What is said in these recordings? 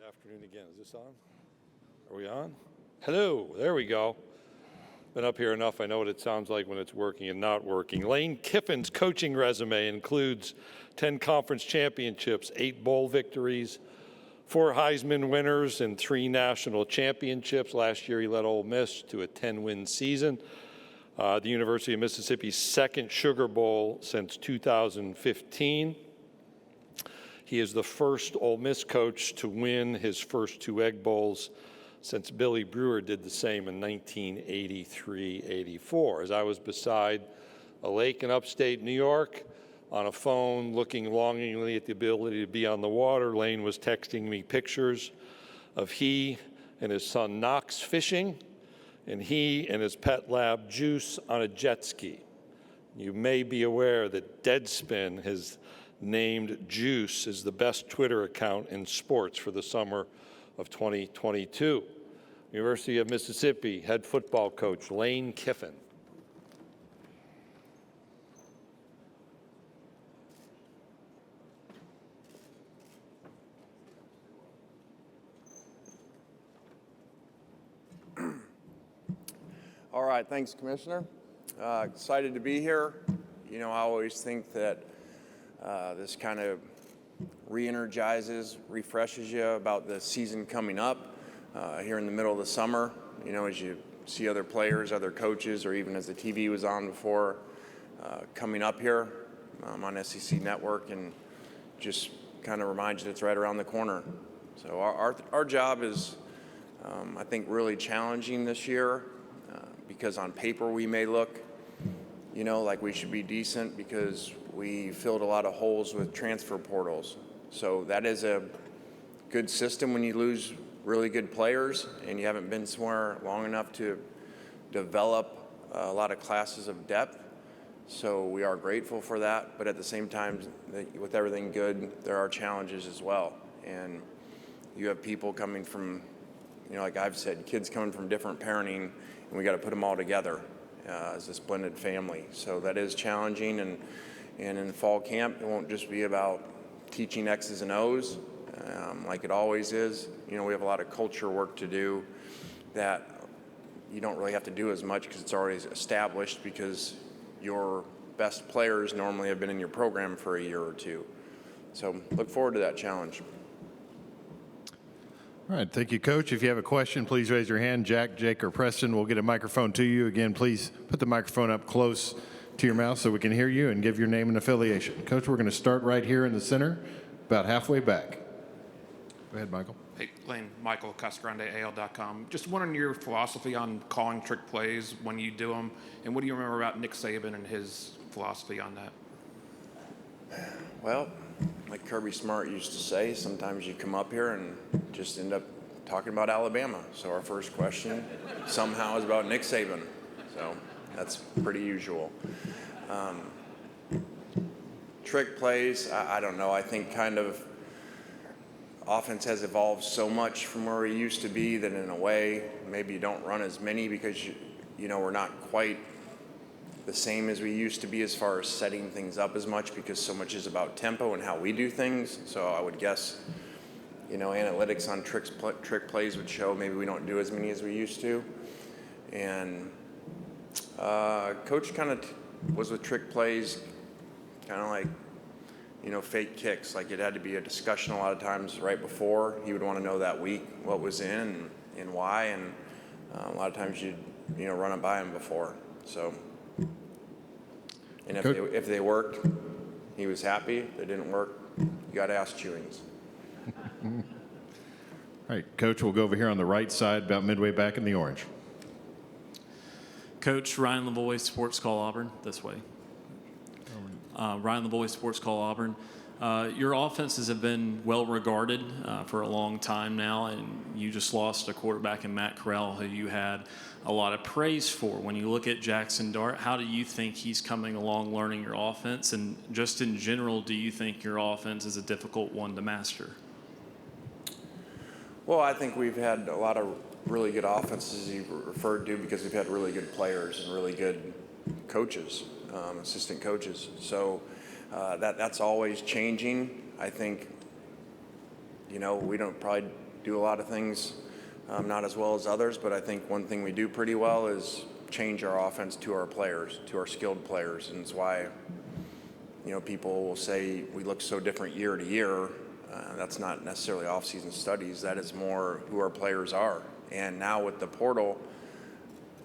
Afternoon again. Is this on? Are we on? Hello, there we go. Been up here enough. I know what it sounds like when it's working and not working. Lane Kiffin's coaching resume includes 10 conference championships, 8 bowl victories, 4 Heisman winners, and 3 national championships. Last year he led Ole Miss to a 10-win season. The University of Mississippi's second Sugar Bowl since 2015. He is the first Ole Miss coach to win his first 2 Egg Bowls since Billy Brewer did the same in 1983-84. As I was beside a lake in upstate New York on a phone looking longingly at the ability to be on the water, Lane was texting me pictures of he and his son Knox fishing and he and his pet lab Juice on a jet ski. You may be aware that Deadspin has named Juice is the best Twitter account in sports for the summer of 2022. University of Mississippi head football coach Lane Kiffin. All right, thanks, Commissioner. Excited to be here. You know, I always think that this kind of re-energizes, refreshes you about the season coming up here in the middle of the summer. You know, as you see other players, other coaches, or even as the TV was on before, coming up here on SEC Network, and just kind of reminds you that it's right around the corner. So our job is, I think, really challenging this year because on paper we may look, you know, like we should be decent because we filled a lot of holes with transfer portals. So that is a good system when you lose really good players and you haven't been somewhere long enough to develop a lot of classes of depth. So we are grateful for that, but at the same time, with everything good, there are challenges as well. And you have people coming from, you know, like I've said, kids coming from different parenting, and we got to put them all together as this blended family. So that is challenging, and in fall camp, it won't just be about teaching X's and O's like it always is. You know, we have a lot of culture work to do that you don't really have to do as much because it's already established, because your best players normally have been in your program for a year or two. So look forward to that challenge. All right, thank you, Coach. If you have a question, please raise your hand. Jack, Jake, or Preston will get a microphone to you. Again, please put the microphone up close to your mouth so we can hear you, and give your name and affiliation. Coach, we're going to start right here in the center, about halfway back. Go ahead, Michael. Hey, Lane, Michael Cascarande, AL.com. Just wondering your philosophy on calling trick plays when you do them, and what do you remember about Nick Saban and his philosophy on that? Well, like Kirby Smart used to say, sometimes you come up here and just end up talking about Alabama. So our first question somehow is about Nick Saban. So that's pretty usual. Trick plays, I don't know. I think kind of offense has evolved so much from where we used to be that in a way maybe you don't run as many because you know we're not quite the same as we used to be as far as setting things up as much, because so much is about tempo and how we do things. So I would guess, you know, analytics on trick plays would show maybe we don't do as many as we used to. And Coach kind of was with trick plays, kind of like, you know, fake kicks. Like it had to be a discussion a lot of times right before. He would want to know that week what was in and why, and a lot of times you'd, you know, run it by him before. So, and if they worked, he was happy. If they didn't work, you got ass chewings. All right, Coach, we'll go over here on the right side, about midway back in the orange. Coach, Ryan Lavoie, Sports Call Auburn, this way. Ryan Lavoie, Sports Call Auburn. Your offenses have been well regarded for a long time now, and you just lost a quarterback in Matt Corral who you had a lot of praise for. When you look at Jackson Dart, how do you think he's coming along learning your offense? And just in general, do you think your offense is a difficult one to master? Well, I think we've had a lot of really good offenses you referred to because we've had really good players and really good coaches, assistant coaches. So that's always changing. I think, you know, we don't probably do a lot of things not as well as others, but I think one thing we do pretty well is change our offense to our players, to our skilled players, and it's why people will say we look so different year to year. That's not necessarily off-season studies. That is more who our players are. And now with the portal,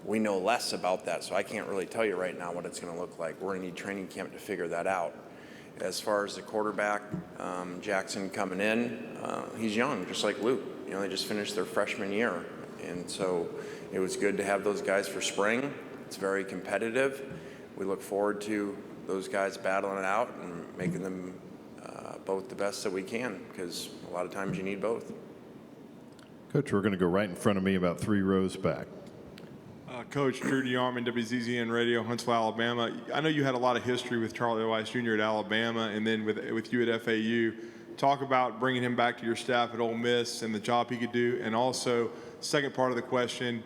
we know less about that, so I can't really tell you right now what it's going to look like. We're going to need training camp to figure that out. As far as the quarterback, Jackson coming in, he's young, just like Luke. They just finished their freshman year, and so it was good to have those guys for spring. It's very competitive. We look forward to those guys battling it out and making them both the best that we can, because a lot of times you need both. Coach, we're going to go right in front of me, about 3 rows back. Coach Drew DeArmond, WZZN Radio, Huntsville, Alabama. I know you had a lot of history with Charlie Weiss Jr. at Alabama and then with you at FAU. Talk about bringing him back to your staff at Ole Miss and the job he could do. And also, second part of the question,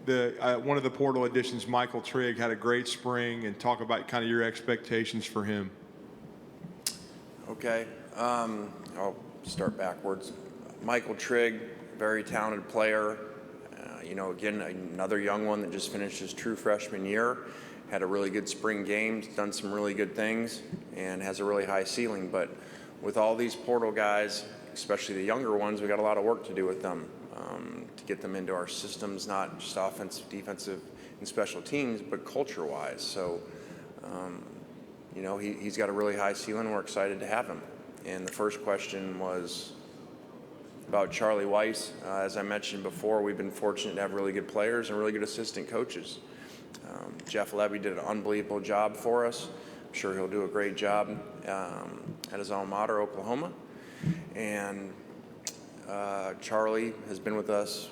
one of the portal additions, Michael Trigg, had a great spring, and talk about kind of your expectations for him. Okay, I'll start backwards. Michael Trigg, very talented player. Again, another young one that just finished his true freshman year, had a really good spring game, done some really good things, and has a really high ceiling. But with all these portal guys, especially the younger ones, we got a lot of work to do with them to get them into our systems, not just offensive, defensive, and special teams, but culture-wise. So, he's got a really high ceiling. We're excited to have him. And the first question was about Charlie Weiss. As I mentioned before, we've been fortunate to have really good players and really good assistant coaches. Jeff Levy did an unbelievable job for us. I'm sure he'll do a great job at his alma mater, Oklahoma. And Charlie has been with us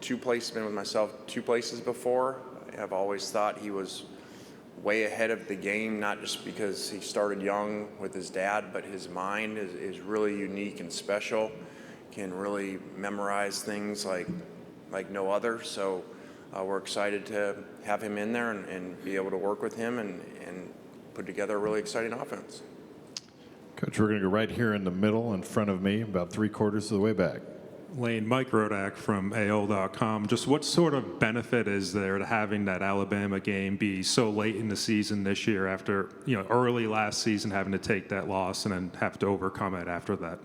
been with myself 2 places before. I've always thought he was way ahead of the game, not just because he started young with his dad, but his mind is really unique and special. Can really memorize things like no other. So we're excited to have him in there and be able to work with him and put together a really exciting offense. Coach, we're going to go right here in the middle in front of me, about 3/4 of the way back. Lane, Mike Rodak from AL.com. Just what sort of benefit is there to having that Alabama game be so late in the season this year after, early last season having to take that loss and then have to overcome it after that?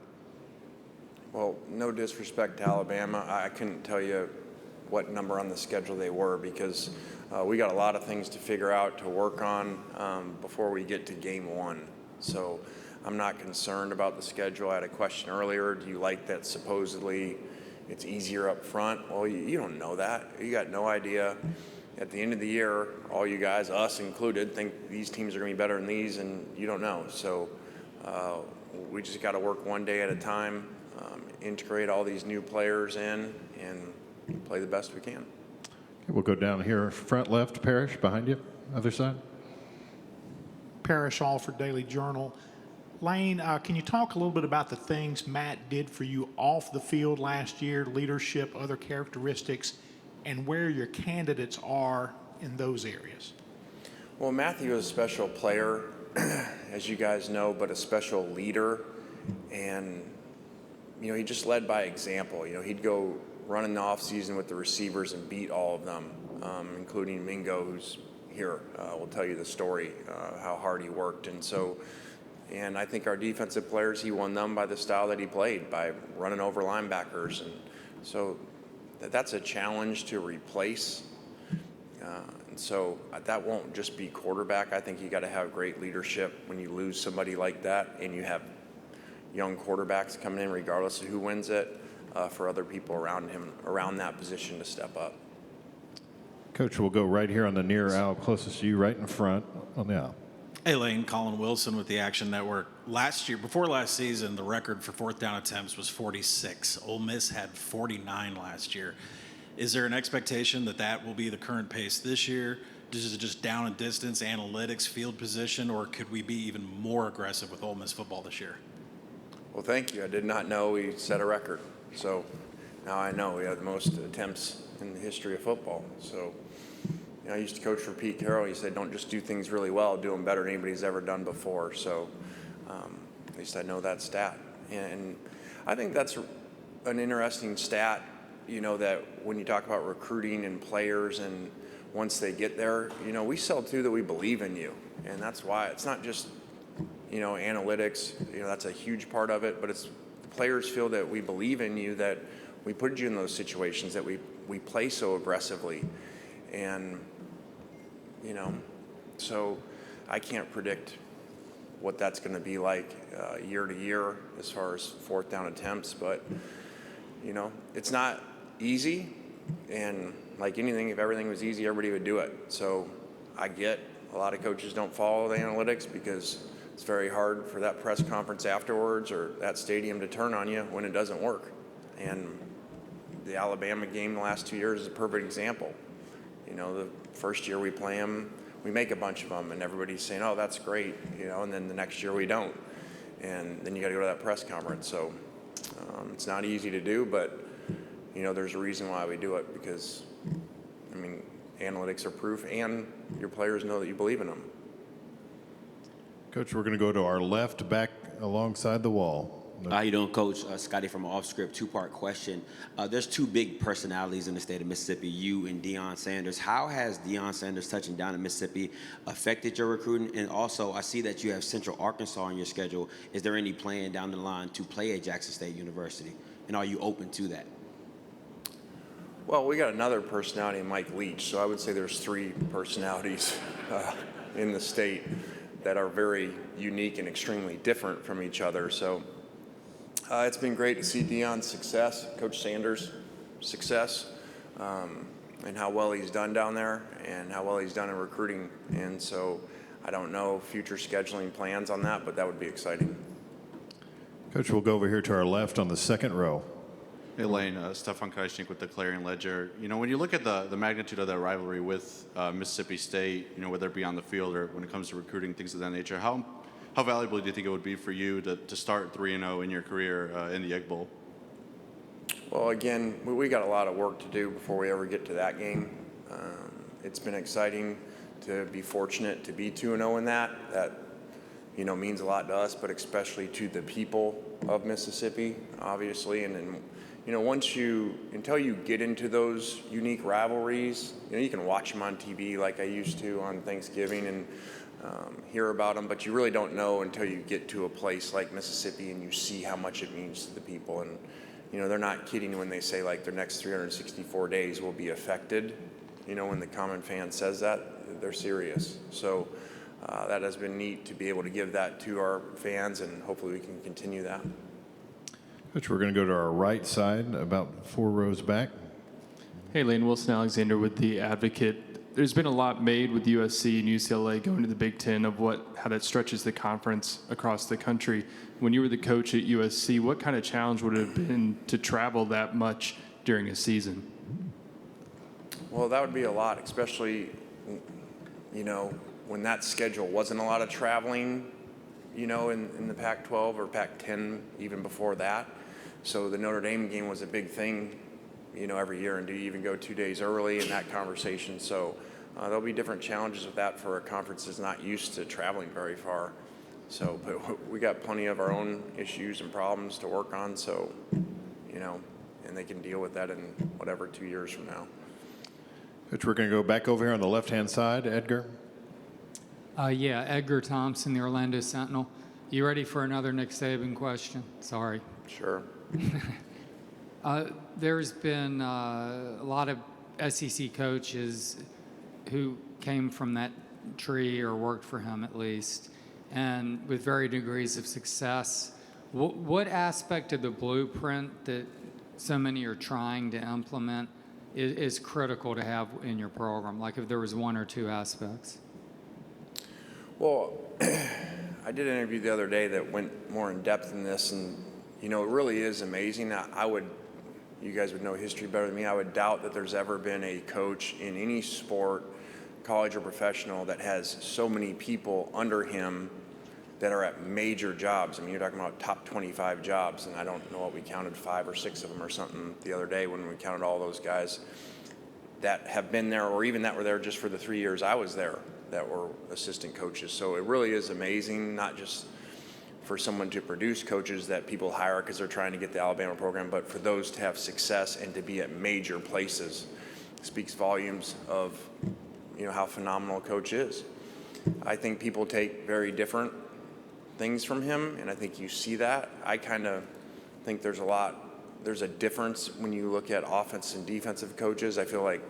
Well, no disrespect to Alabama. I couldn't tell you what number on the schedule they were, because we got a lot of things to figure out, to work on before we get to game 1. So I'm not concerned about the schedule. I had a question earlier. Do you like that supposedly it's easier up front? Well, you don't know that. You got no idea. At the end of the year, all you guys, us included, think these teams are going to be better than these, and you don't know. So we just got to work one day at a time, integrate all these new players in, and play the best we can. Okay, we'll go down here, front left, Parrish, behind you, other side. Parrish, Alford Daily Journal. Lane, can you talk a little bit about the things Matt did for you off the field last year, leadership, other characteristics, and where your candidates are in those areas? Well, Matthew is a special player, as you guys know, but a special leader. And, he just led by example. He'd go run in the offseason with the receivers and beat all of them, including Mingo, who's here. Will tell you the story, how hard he worked. And I think our defensive players, he won them by the style that he played, by running over linebackers. And so that's a challenge to replace. And so that won't just be quarterback. I think you got to have great leadership when you lose somebody like that, and you have young quarterbacks coming in regardless of who wins it, for other people around him, around that position, to step up. Coach, we'll go right here on the near aisle, closest to you, right in front on the aisle. Hey, Lane, Colin Wilson with the Action Network. Before last season, the record for 4th down attempts was 46. Ole Miss had 49 last year. Is there an expectation that will be the current pace this year? Is it just down and distance, analytics, field position, or could we be even more aggressive with Ole Miss football this year? Well, thank you. I did not know we set a record. So now I know we have the most attempts in the history of football. So I used to coach for Pete Carroll. He said, don't just do things really well, do them better than anybody's ever done before. So at least I know that stat. And I think that's an interesting stat, that when you talk about recruiting and players and once they get there, we sell too that we believe in you. And that's why it's not just, analytics, that's a huge part of it, but it's the players feel that we believe in you, that we put you in those situations, that we play so aggressively. And, so I can't predict what that's going to be like year to year as far as fourth down attempts, but, it's not easy. And like anything, if everything was easy, everybody would do it. So I get a lot of coaches don't follow the analytics because it's very hard for that press conference afterwards or that stadium to turn on you when it doesn't work. And the Alabama game the last 2 years is a perfect example. The first year we play them, we make a bunch of them, and everybody's saying, oh, that's great, and then the next year we don't. And then you got to go to that press conference. So it's not easy to do, but, there's a reason why we do it because, analytics are proof, and your players know that you believe in them. Coach, we're going to go to our left, back alongside the wall. How you doing, Coach? Scotty from Off Script, two-part question. There's two big personalities in the state of Mississippi, you and Deion Sanders. How has Deion Sanders touching down in Mississippi affected your recruiting? And also, I see that you have Central Arkansas on your schedule. Is there any plan down the line to play at Jackson State University? And are you open to that? Well, we got another personality, Mike Leach, so I would say there's three personalities in the state that are very unique and extremely different from each other. So it's been great to see Deion's success, Coach Sanders' success, and how well he's done down there and how well he's done in recruiting. And so I don't know future scheduling plans on that, but that would be exciting. Coach, we'll go over here to our left on the second row. Hey, Lane, Stefan Kreisnik with the Clarion Ledger. When you look at the magnitude of that rivalry with Mississippi State, whether it be on the field or when it comes to recruiting, things of that nature, how valuable do you think it would be for you to start 3-0 in your career in the Egg Bowl? Well, again, we got a lot of work to do before we ever get to that game. It's been exciting to be fortunate to be 2-0 in that. That, means a lot to us, but especially to the people of Mississippi, obviously. And then, until you get into those unique rivalries, you can watch them on TV like I used to on Thanksgiving and hear about them, but you really don't know until you get to a place like Mississippi and you see how much it means to the people. And, they're not kidding when they say like their next 364 days will be affected. When the common fan says that, they're serious. So that has been neat to be able to give that to our fans, and hopefully we can continue that. Coach, we're going to go to our right side, about 4 rows back. Hey, Lane, Wilson Alexander with The Advocate. There's been a lot made with USC and UCLA going to the Big Ten of how that stretches the conference across the country. When you were the coach at USC, what kind of challenge would it have been to travel that much during a season? Well, that would be a lot, especially, when that schedule wasn't a lot of traveling, in the Pac-12 or Pac-10 even before that. So the Notre Dame game was a big thing, every year. And do you even go 2 days early in that conversation? So there'll be different challenges with that for a conference that's not used to traveling very far. So, but we got plenty of our own issues and problems to work on. So, and they can deal with that in whatever 2 years from now. Coach, we're going to go back over here on the left-hand side. Edgar. Yeah, Edgar Thompson, the Orlando Sentinel. You ready for another Nick Saban question? Sorry. Sure. There's been a lot of SEC coaches who came from that tree or worked for him at least, and with varying degrees of success. What aspect of the blueprint that so many are trying to implement is critical to have in your program? Like if there was one or two aspects. Well, I did an interview the other day that went more in depth in this, and it really is amazing. You guys would know history better than me. I would doubt that there's ever been a coach in any sport, college or professional, that has so many people under him that are at major jobs. I mean, you're talking about top 25 jobs, and I don't know what we counted, 5 or 6 of them or something the other day when we counted all those guys that have been there, or even that were there just for the 3 years I was there, that were assistant coaches. So it really is amazing, not just for someone to produce coaches that people hire because they're trying to get the Alabama program, but for those to have success and to be at major places speaks volumes of, how phenomenal a coach is. I think people take very different things from him, and I think you see that. I kind of think there's a difference when you look at offense and defensive coaches. I feel like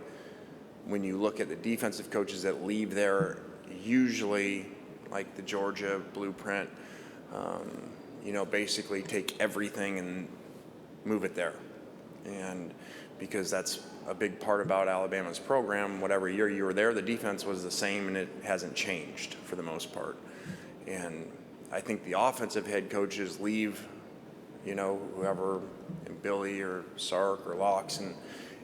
when you look at the defensive coaches that leave there, usually like the Georgia blueprint, basically take everything and move it there. And because that's a big part about Alabama's program, whatever year you were there, the defense was the same and it hasn't changed for the most part. And I think the offensive head coaches leave, whoever, Billy or Sark or Locks,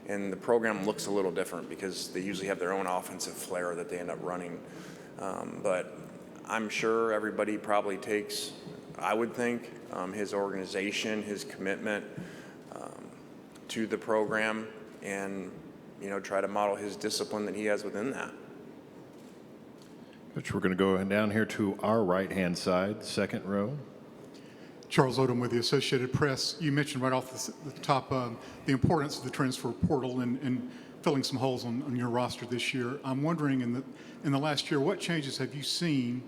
and the program looks a little different because they usually have their own offensive flair that they end up running. But I'm sure everybody probably takes, I would think, his organization, his commitment to the program, and try to model his discipline that he has within that. Coach, we're going to go down here to our right-hand side, second row. Charles Odom with the Associated Press. You mentioned right off the top the importance of the transfer portal and filling some holes on your roster this year. I'm wondering, in the last year, what changes have you seen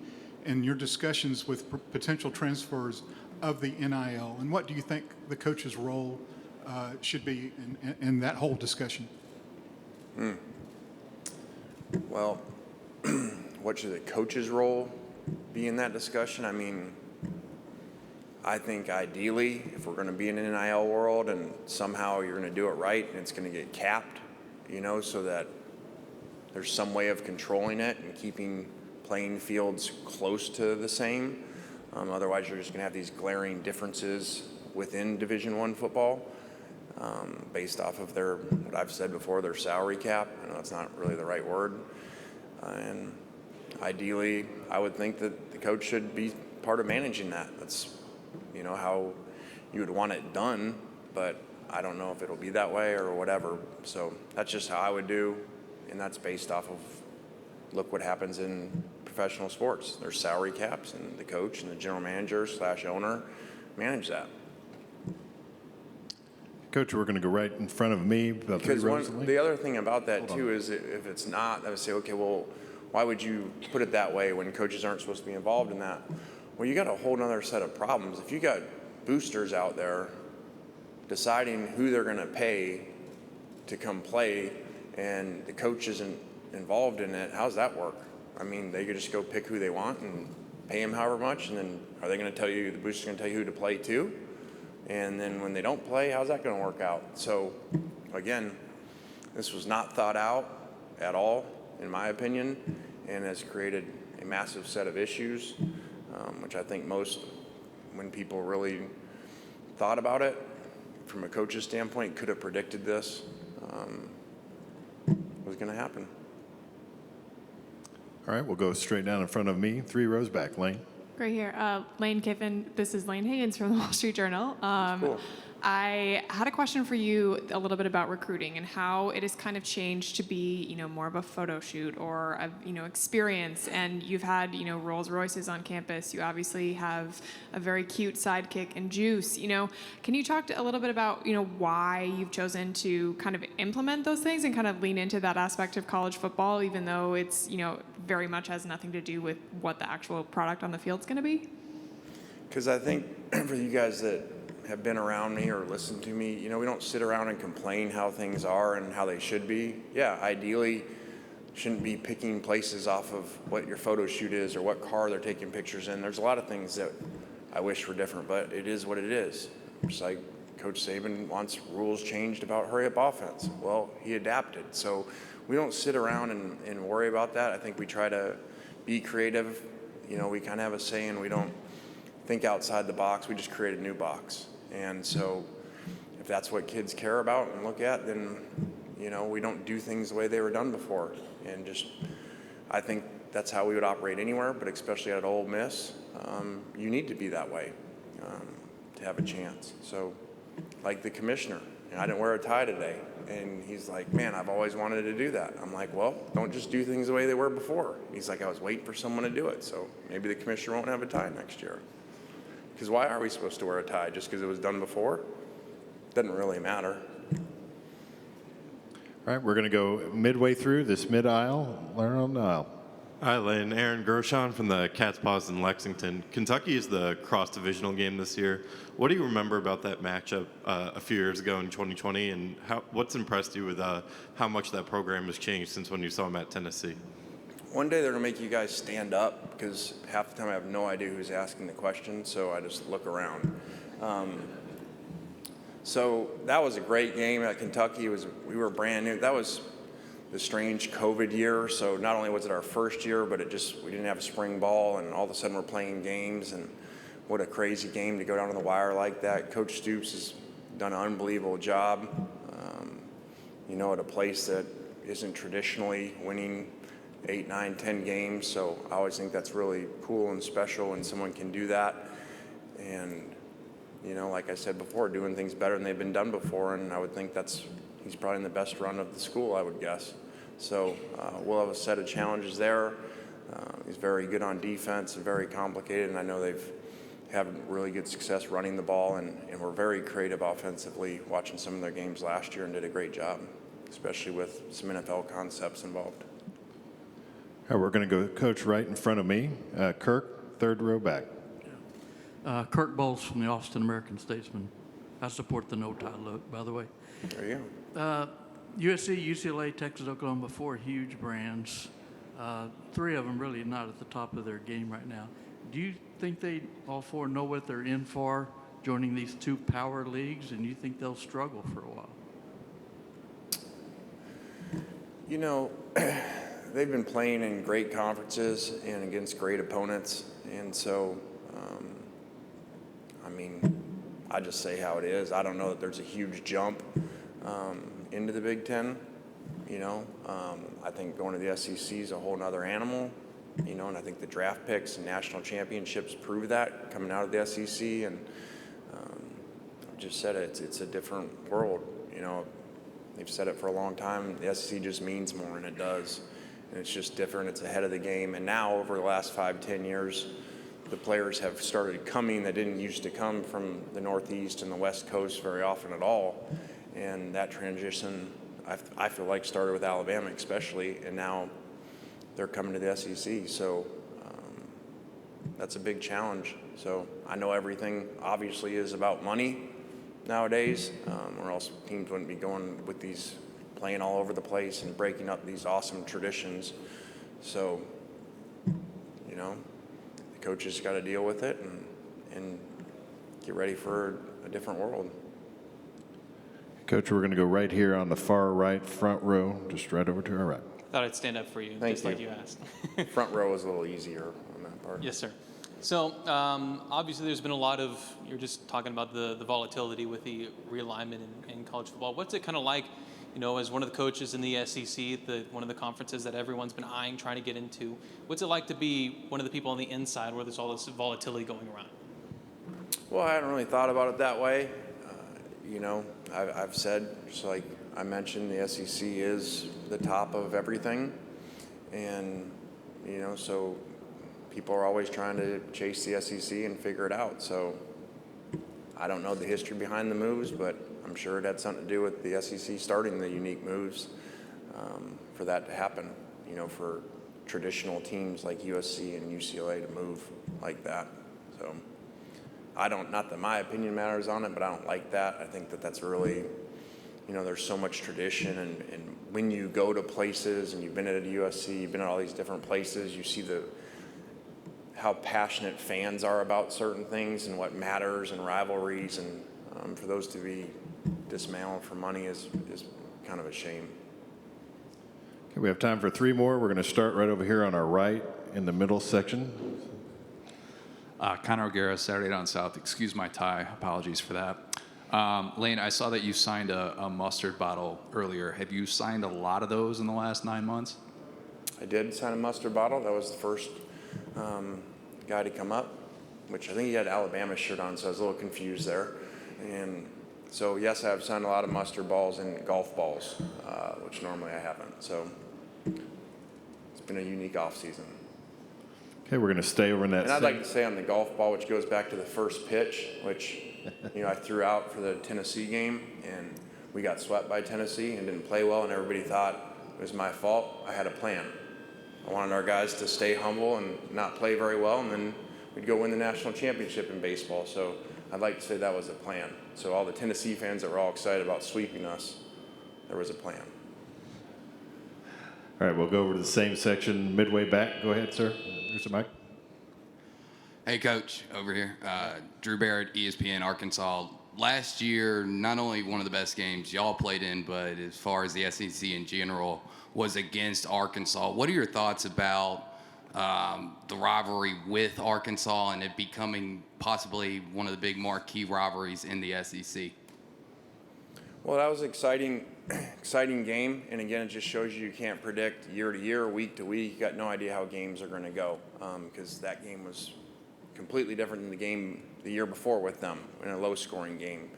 in your discussions with potential transfers of the NIL, and what do you think the coach's role should be in that whole discussion? Well, what should the coach's role be in that discussion? I mean, I think ideally, if we're going to be in an NIL world and somehow you're going to do it right and it's going to get capped, so that there's some way of controlling it and keeping playing fields close to the same. Otherwise, you're just going to have these glaring differences within Division I football based off of what I've said before, their salary cap. I know it's not really the right word. And ideally, I would think that the coach should be part of managing that. That's how you would want it done, but I don't know if it'll be that way or whatever. So that's just how I would do, and that's based off of look what happens in professional sports. There's salary caps, and the coach and the general manager / owner manage that. Coach, we're going to go right in front of me. About Because three rows away. the other thing about that too is if it's not, I would say, okay, well, why would you put it that way when coaches aren't supposed to be involved in that? Well, you got a whole other set of problems. If you got boosters out there deciding who they're going to pay to come play and the coach isn't involved in it, how's that work? I mean, they could just go pick who they want and pay them however much, and then are they going to tell you, the boosters going to tell you who to play to? And then when they don't play, how's that going to work out? So, again, this was not thought out at all, in my opinion, and has created a massive set of issues, which I think when people really thought about it, from a coach's standpoint, could have predicted this was going to happen. All right, we'll go straight down in front of me, 3 rows back. Lane. Right here. Lane Kiffin. This is Lane Higgins from the Wall Street Journal. Cool. I had a question for you a little bit about recruiting and how it has kind of changed to be, more of a photo shoot or a, experience. And you've had, Rolls Royces on campus. You obviously have a very cute sidekick and Juice. Can you talk a little bit about, why you've chosen to kind of implement those things and kind of lean into that aspect of college football, even though it's, very much has nothing to do with what the actual product on the field is going to be? Because I think for you guys that have been around me or listened to me, we don't sit around and complain how things are and how they should be. Yeah, ideally, shouldn't be picking places off of what your photo shoot is or what car they're taking pictures in. There's a lot of things that I wish were different, but it is what it is. Just like Coach Saban wants rules changed about hurry-up offense. Well, he adapted. So we don't sit around and worry about that. I think we try to be creative. We kind of have a saying, we don't think outside the box, we just create a new box. And so if that's what kids care about and look at, then, we don't do things the way they were done before. And I think that's how we would operate anywhere, but especially at Ole Miss, you need to be that way to have a chance. So like the commissioner, I didn't wear a tie today. And he's like, man, I've always wanted to do that. I'm like, well, don't just do things the way they were before. He's like, I was waiting for someone to do it. So maybe the commissioner won't have a tie next year. Because why are we supposed to wear a tie? Just because it was done before? Doesn't really matter. All right, we're going to go midway through this mid-aisle, learn on the aisle. Hi, Lynn. Aaron Groshon from the Cats Paws in Lexington. Kentucky is the cross-divisional game this year. What do you remember about that matchup a few years ago in 2020, and what's impressed you with how much that program has changed since when you saw them at Tennessee? One day they're going to make you guys stand up because half the time I have no idea who's asking the question, so I just look around. So that was a great game at Kentucky. We were brand new. That was the strange COVID year, so not only was it our first year, but we didn't have a spring ball, and all of a sudden we're playing games, and what a crazy game to go down to the wire like that. Coach Stoops has done an unbelievable job, at a place that isn't traditionally winning 8, 9, 10 games, so I always think that's really cool and special when someone can do that, and like I said before, doing things better than they've been done before, and I would think he's probably in the best run of the school, I would guess. So we'll have a set of challenges there. He's very good on defense and very complicated, and I know they've had really good success running the ball, and we're very creative offensively, watching some of their games last year, and did a great job, especially with some NFL concepts involved. All right, we're going to go coach right in front of me. Kirk, third row back. Kirk Bowles from the Austin American-Statesman. I support the no-tie look, by the way. There you go. USC, UCLA, Texas, Oklahoma, 4 huge brands. 3 of them really not at the top of their game right now. Do you think they, all 4, know what they're in for joining these 2 power leagues, and you think they'll struggle for a while? They've been playing in great conferences and against great opponents, and so, I just say how it is. I don't know that there's a huge jump into the Big Ten. I think going to the SEC is a whole nother animal, and I think the draft picks and national championships prove that coming out of the SEC, and I've just said it's a different world. They've said it for a long time. The SEC just means more, and it does. And it's just different. It's ahead of the game. And now, over the last 5, 10 years, the players have started coming that didn't used to come from the Northeast and the West Coast very often at all. And that transition, I feel like, started with Alabama especially, and now they're coming to the SEC. So that's a big challenge. So I know everything obviously is about money nowadays, or else teams wouldn't be going with these, playing all over the place and breaking up these awesome traditions. So, the coaches got to deal with it and get ready for a different world. Coach, we're going to go right here on the far right, front row, just right over to our right. Thought I'd stand up for you, Thank just you. like you asked. Front row is a little easier on that part. Yes, sir. So obviously there's been a lot of, you're just talking about the volatility with the realignment in college football. What's it kind of like, as one of the coaches in the SEC, one of the conferences that everyone's been eyeing, trying to get into, what's it like to be one of the people on the inside where there's all this volatility going around? Well, I hadn't really thought about it that way. I've said, just like I mentioned, the SEC is the top of everything. And, so people are always trying to chase the SEC and figure it out. So I don't know the history behind the moves, but I'm sure it had something to do with the SEC starting the unique moves for that to happen, for traditional teams like USC and UCLA to move like that. So not that my opinion matters on it, but I don't like that. I think that that's really, there's so much tradition, and when you go to places, and you've been at USC, you've been at all these different places, you see how passionate fans are about certain things and what matters and rivalries, and for those to be dismantled for money is kind of a shame. Okay, we have time for 3 more. We're going to start right over here on our right in the middle section. Connor O'Gara, Saturday Down South. Excuse my tie. Apologies for that. Lane, I saw that you signed a mustard bottle earlier. Have you signed a lot of those in the last 9 months? I did sign a mustard bottle. That was the first guy to come up, which I think he had Alabama shirt on, so I was a little confused there. And so, yes, I've signed a lot of mustard balls and golf balls, which normally I haven't. So it's been a unique off season. Okay, we're going to stay over in that. And I'd like to say on the golf ball, which goes back to the first pitch, which I threw out for the Tennessee game, and we got swept by Tennessee and didn't play well, and everybody thought it was my fault. I had a plan. I wanted our guys to stay humble and not play very well, and then we'd go win the national championship in baseball. So I'd like to say that was a plan. So all the Tennessee fans that were all excited about sweeping us, there was a plan. All right, we'll go over to the same section midway back. Go ahead, sir. Here's the mic. Hey, Coach, over here. Drew Barrett, ESPN, Arkansas. Last year, not only one of the best games y'all played in, but as far as the SEC in general, was against Arkansas. What are your thoughts about the rivalry with Arkansas and it becoming possibly one of the big marquee rivalries in the SEC? Well, that was an exciting game, and again, it just shows you can't predict year to year, week to week. You got no idea how games are going to go because that game was completely different than the game the year before with them in a low-scoring game.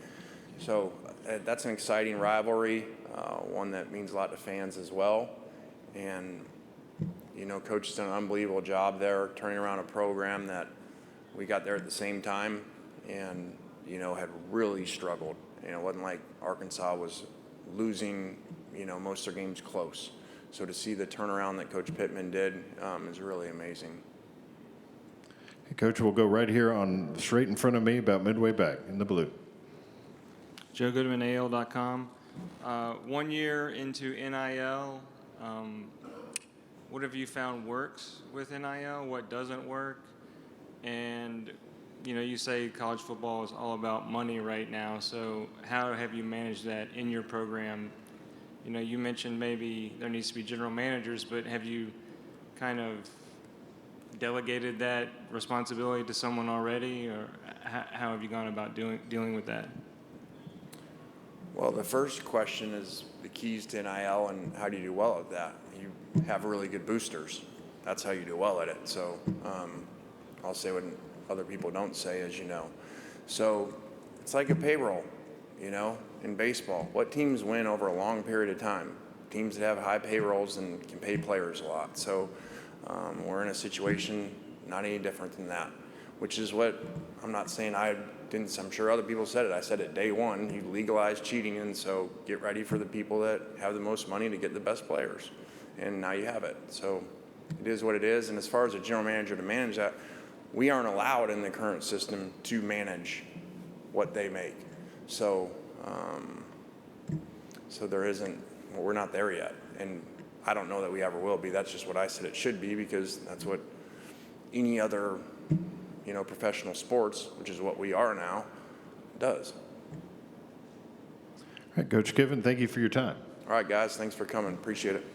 So that's an exciting rivalry, one that means a lot to fans as well. And Coach has done an unbelievable job there, turning around a program that we got there at the same time, and had really struggled. It wasn't like Arkansas was losing, most of their games close. So to see the turnaround that Coach Pittman did is really amazing. Hey, Coach, we'll go right here on straight in front of me, about midway back in the blue. Joe Goodman, AL.com. 1 year into NIL, what have you found works with NIL? What doesn't work? And you say college football is all about money right now, so how have you managed that in your program? You mentioned maybe there needs to be general managers, but have you kind of delegated that responsibility to someone already, or how have you gone about dealing with that? Well, the first question is the keys to NIL and how do you do well at that? You have really good boosters. That's how you do well at it. So I'll say what other people don't say, as you know. So it's like a payroll, in baseball. What teams win over a long period of time? Teams that have high payrolls and can pay players a lot. So we're in a situation not any different than that, which is what I'm not saying I'm sure other people said it. I said it day one, you legalize cheating, and so get ready for the people that have the most money to get the best players. And now you have it. So it is what it is. And as far as a general manager to manage that, we aren't allowed in the current system to manage what they make. So there isn't, we're not there yet. And I don't know that we ever will be. That's just what I said it should be, because that's what any other, professional sports, which is what we are now, does. All right, Coach Kiffin, thank you for your time. All right, guys, thanks for coming. Appreciate it.